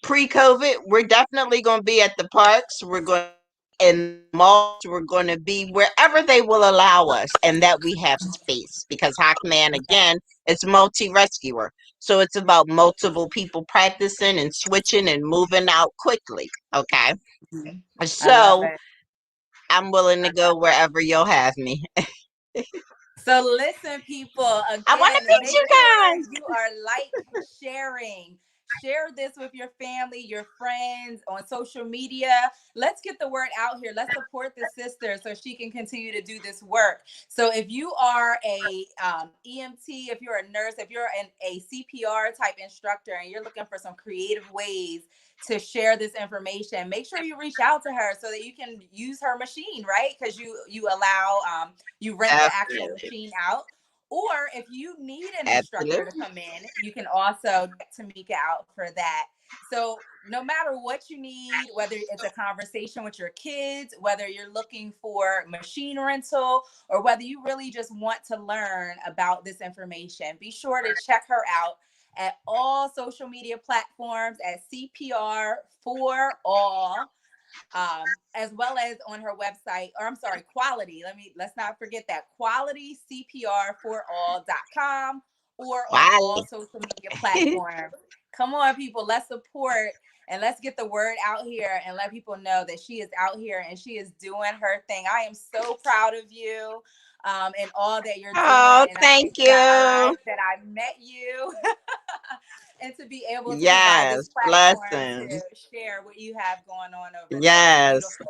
pre-COVID, we're definitely going to be at the parks. We're going to be in the malls. We're going to be wherever they will allow us and that we have space because Hawkman, again, it's multi-rescuer. So it's about multiple people practicing and switching and moving out quickly. Okay. Mhm. I love So it. I'm willing to I go love it. wherever you'll have me. So listen, people, I want to again, meet make you sure guys. you are sharing. Share this with your family, your friends on social media. Let's get the word out here. Let's support the sister so she can continue to do this work. So if you are a EMT, if you're a nurse, if you're a CPR type instructor and you're looking for some creative ways to share this information, make sure you reach out to her so that you can use her machine, right? Because you allow you rent the actual Definitely. machine out. Or if you need an instructor to Absolutely. come in, you can also check Timika out for that. So no matter what you need, whether it's a conversation with your kids, whether you're looking for machine rental, or whether you really just want to learn about this information, be sure to check her out at all social media platforms at CPR for all, as well as on her website, or I'm sorry, let's not forget that, qualitycpr4all.com, or on all Bye. social media platforms. Come on, people, let's support and let's get the word out here and let people know that she is out here and she is doing her thing. I am so proud of you and all that you're doing. Oh, And I'm thank you. excited that I met you and to be able to provide this Yes, platform to blessings. share what you have going on over there. It's Yes. beautiful.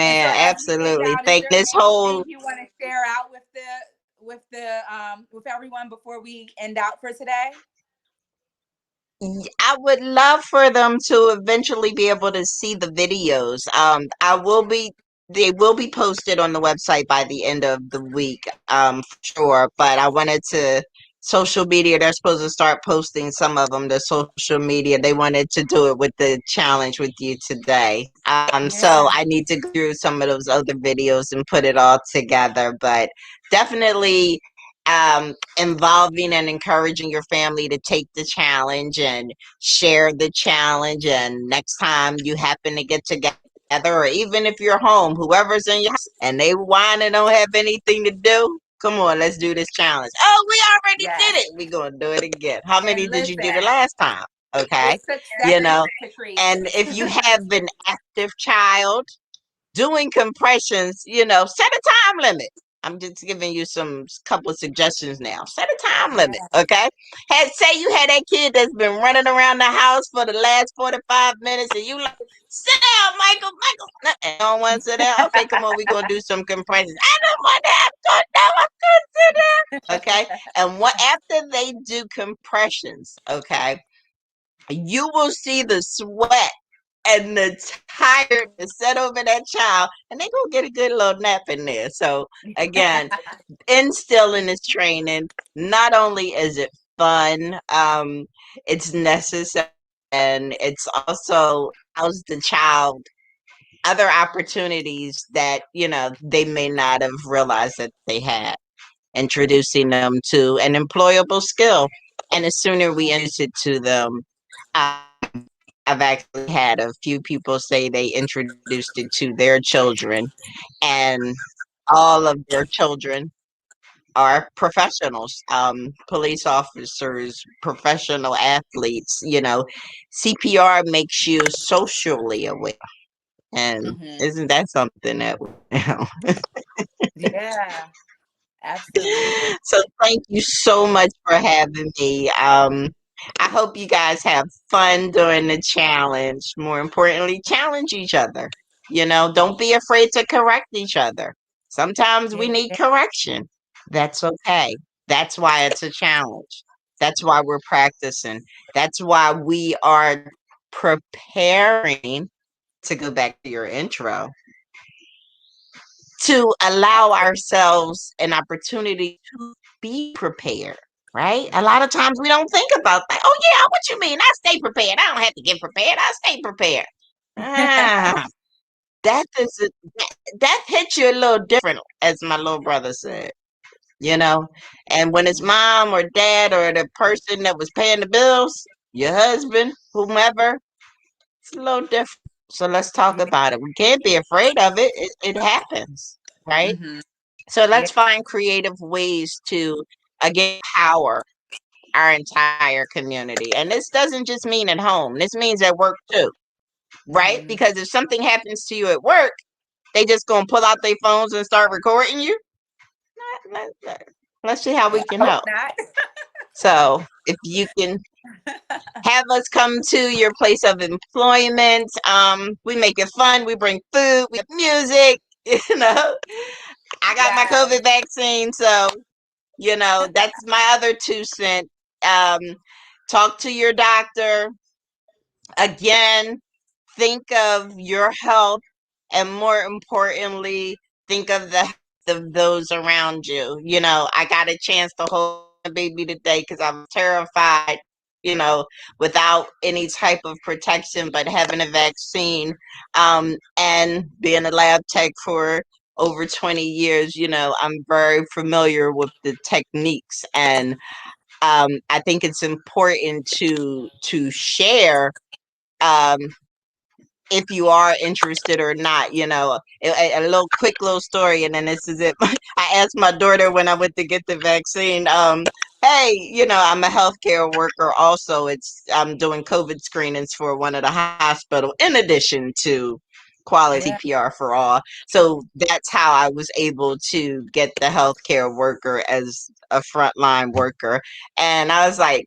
And so Amen. as we end Absolutely. out, is Thank there this whole anything you want to share out with everyone before we end out for today? I would love for them to eventually be able to see the videos. They will be posted on the website by the end of the week, for sure. But I wanted to social media, they're supposed to start posting some of them to social media. They wanted to do it with the challenge with you today. So Yeah. I need to go through some of those other videos and put it all together. But definitely involving and encouraging your family to take the challenge and share the challenge. And next time you happen to get together, or even if you're home, whoever's in your house and they whine and don't have anything to do, come on, let's do this challenge. Oh, we already did Yes. it. We're going to do it again. How many And did you do the listen, last time? Okay. it took You seconds know, to create and this. if you have an active child, doing compressions, set a time limit. I'm just giving you some couple of suggestions now. Set a time limit, Yeah. okay? Say you had that kid that's been running around the house for the last 45 minutes and you like, sit down, Michael, Michael. And you don't want to sit down? Okay, come on, we're going to do some compressions. I don't want to have to, no, I couldn't sit down. Okay? And after they do compressions, okay, you will see the sweat and the tiredness set over that child, and they gonna get a good little nap in there. So again, instilling this training, not only is it fun, it's necessary, and it's also allows the child other opportunities that they may not have realized that they had, introducing them to an employable skill. And the sooner we introduce it to them, um, I've actually had a few people say they introduced it to their children, and all of their children are professionals, police officers, professional athletes. CPR makes you socially aware. And Mm-hmm. isn't that something that Yeah, absolutely. So thank you so much for having me. I hope you guys have fun during the challenge. More importantly, challenge each other. Don't be afraid to correct each other. Sometimes we Yeah. need correction. That's okay. That's why it's a challenge. That's why we're practicing. That's why we are preparing, to go back to your intro, to allow ourselves an opportunity to be prepared, right? A lot of times we don't think about that. Oh, yeah, what you mean? I stay prepared. I don't have to get prepared. I stay prepared. Ah, that is that hits you a little different, as my little brother said, you know? And when it's mom or dad or the person that was paying the bills, your husband, whomever, it's a little different. So let's talk Yeah. about it. We can't be afraid of it. It happens, right? Mm-hmm. So Yeah. let's find creative ways to, again, power our entire community. And this doesn't just mean at home, this means at work too, right? Mm-hmm. Because if something happens to you at work, they just gonna pull out their phones and start recording you. Let's see how we can I hope help. not. So if you can have us come to your place of employment, we make it fun, we bring food, we have music, you know. I got my Yes. COVID vaccine, so that's my other 2 cents. Um, talk to your doctor. Again, think of your health, and more importantly, think of the health of those around you. I got a chance to hold my baby today because I was terrified, without any type of protection, but having a vaccine, and being a lab tech for over 20 years, I'm very familiar with the techniques. And I think it's important to share, um, if you are interested or not. A little quick little story, and then this is it. I asked my daughter when I went to get the vaccine, hey, I'm a healthcare worker also. I'm doing COVID screenings for one of the hospital, in addition to quality Yeah. PR for all. So that's how I was able to get the healthcare worker as a frontline worker. And I was like,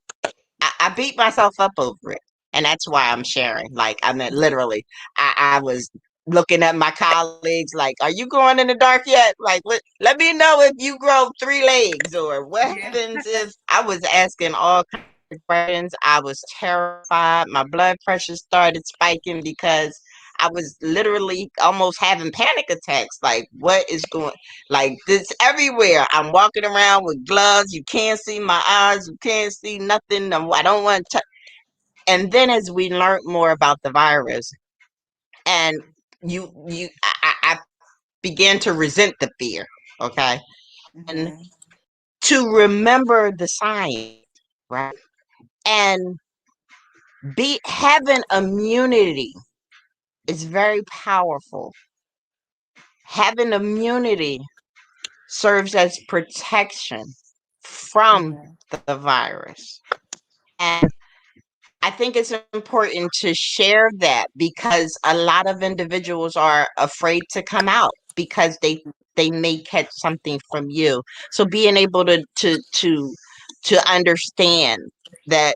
I beat myself up over it. And that's why I'm sharing. Like, I mean, literally, I was looking at my colleagues, like, are you going in the dark yet? Like, let me know if you grow 3 legs, or what Yeah. happens if I was asking all kinds of questions. I was terrified. My blood pressure started spiking because I was literally almost having panic attacks. Like, what is going, like, this everywhere. I'm walking around with gloves. You can't see my eyes. You can't see nothing. I don't want to. And then as we learned more about the virus, and I began to resent the fear. Okay, and Mm-hmm. to remember the science, right? And be having immunity is very powerful. Having immunity serves as protection from Mm-hmm. the virus. And I think it's important to share that, because a lot of individuals are afraid to come out because they may catch something from you. So being able to understand that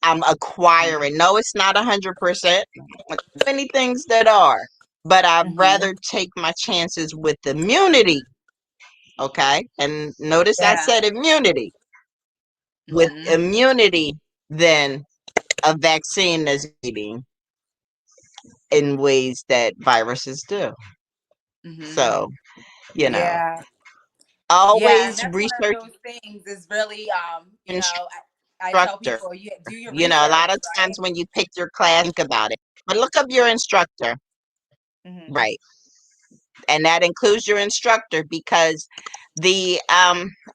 I'm acquiring. No, it's not 100%. Many things that are, but I'd Mm-hmm. rather take my chances with immunity. Okay, and notice I Yeah. said immunity, with Mm-hmm. immunity than a vaccine that's beating in ways that viruses do. Mm-hmm. So, you know, Yeah. Yeah, and always that's one of research those things is really, I tell instructor. people you do your A research, lot of times right? when you pick your class, think about it. But look up your instructor, Mm-hmm. right? And that includes your instructor, because the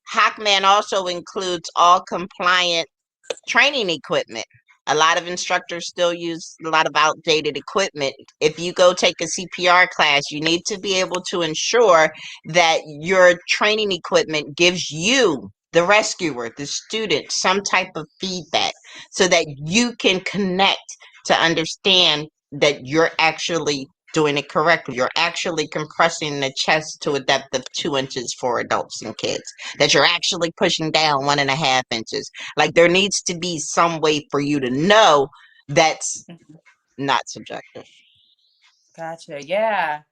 Hackman also includes all compliant training equipment. A lot of instructors still use a lot of outdated equipment. If you go take a CPR class, you need to be able to ensure that your training equipment gives you, the rescuer, the student, some type of feedback so that you can connect to understand that you're actually doing it correctly. You're actually compressing the chest to a depth of 2 inches for adults and kids, that you're actually pushing down 1.5 inches. Like, there needs to be some way for you to know that's Mhm. not subjective. Gotcha. Yeah.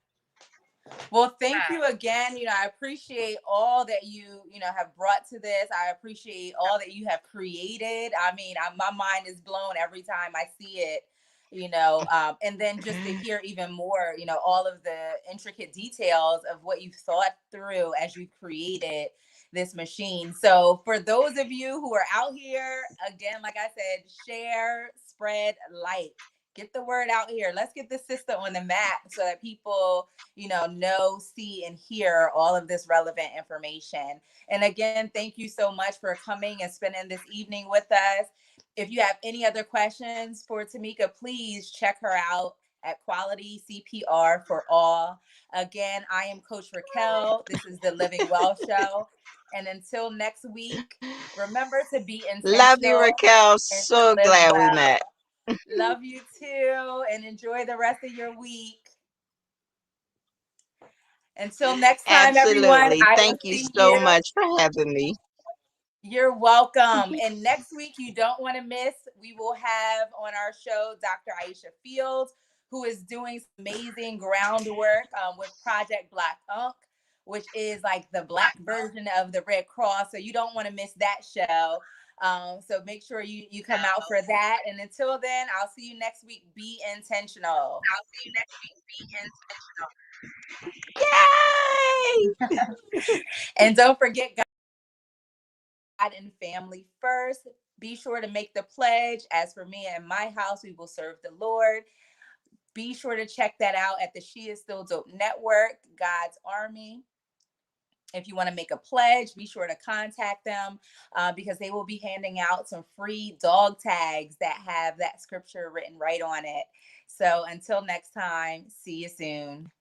Well, thank you again. I appreciate all that you have brought to this. I appreciate all that you have created. I mean, my mind is blown every time I see it. And then just to hear even more, all of the intricate details of what you've thought through as you created this machine. So for those of you who are out here, again, like I said, share, spread, like, get the word out here. Let's get this system on the map so that people know, see, and hear all of this relevant information. And again, thank you so much for coming and spending this evening with us. If you have any other questions for Timika, please check her out at Quality CPR for All. Again, I am Coach Racquel. This is the Living Well Show. And until next week, remember to be Love you, intentional Raquel. and to So live glad we met. well. Love you too, and enjoy the rest of your week. Until next time, everyone, Absolutely. I will Thank you see so you. much for having me. You're welcome. And next week, you don't want to miss, we will have on our show Dr. Aisha Fields, who is doing some amazing groundwork with Project Black Unk, which is like the Black version of the Red Cross. So you don't want to miss that show. So make sure you come out for that. And until then, I'll see you next week. Be intentional. I'll see you next week. Be intentional. Yay! And don't forget, God and family first. Be sure to make the pledge. As for me and my house, we will serve the Lord. Be sure to check that out at the She Is Still Dope Network, God's Army. If you want to make a pledge, be sure to contact them because they will be handing out some free dog tags that have that scripture written right on it. So until next time, see you soon.